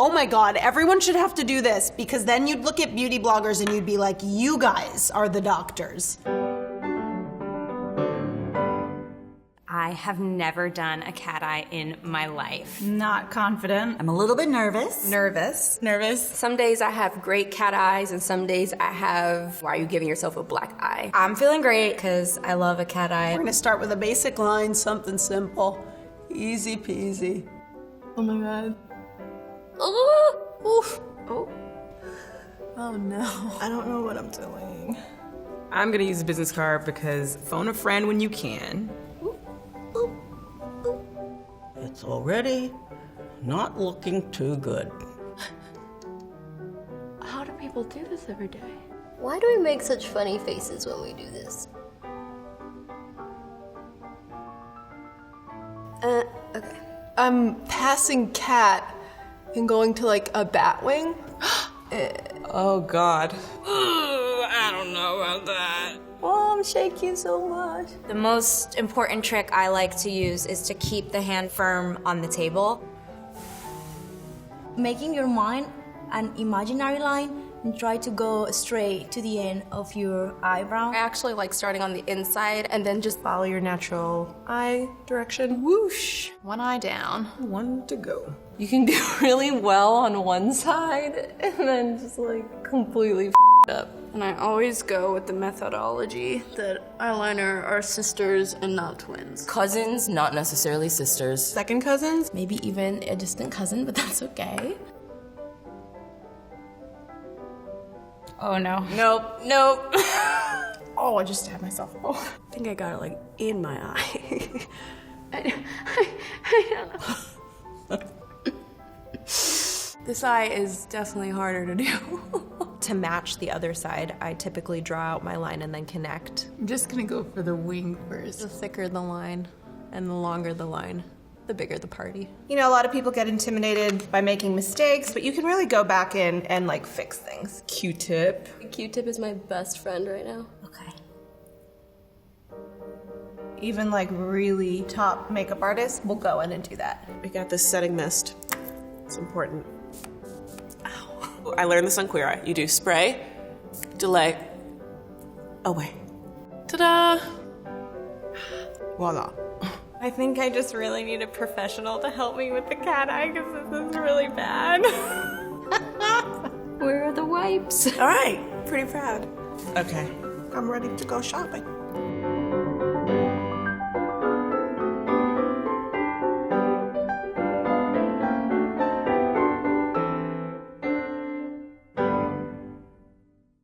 Oh my God, everyone should have to do this because then you'd look at beauty bloggers and you'd be like, you guys are the doctors. I have never done a cat eye in my life. Not confident. I'm a little bit nervous. Nervous. Some days I have great cat eyes, and some days I have, why are you giving yourself a black eye? I'm feeling great because I love a cat eye. We're gonna start with a basic line, something simple. Easy peasy. Oh my God. Oof. Oh. Oh no. I don't know what I'm doing. I'm gonna use a business card because phone a friend when you can. It's already not looking too good. How do people do this every day? Why do we make such funny faces when we do this? Okay. I'm passing cat and going to like a bat wing. Oh God. I don't know about that. Oh, I'm shaking so much. The most important trick I like to use is to keep the hand firm on the table. Making your mind an imaginary line and try to go straight to the end of your eyebrow. I actually like starting on the inside and then just Follow your natural eye direction. Whoosh. One eye down. One to go. You can do really well on one side and then just like completely up. And I always go with the methodology that eyeliner are sisters and not twins. cousins, not necessarily sisters. Second cousins? Maybe even a distant cousin, but that's okay. Oh no. Nope. Oh, I just stabbed myself. Oh. I think I got it like in my eye. I don't know. This eye is definitely harder to do. To match the other side, I typically draw out my line and then connect. I'm just gonna go for the wing first. The thicker the line and the longer the line, the bigger the party. You know, a lot of people get intimidated by making mistakes, but you can really go back in and like fix things. Q-tip. Q-tip is my best friend right now. Okay. Even like really top makeup artists will go in and do that. We got this setting mist. It's important. Ow. I learned this on Queer Eye. You do spray, delay, away. Ta-da! Voila. I think I just really need a professional to help me with the cat eye because this is really bad. Where are the wipes? All right, pretty proud. Okay, I'm ready to go shopping.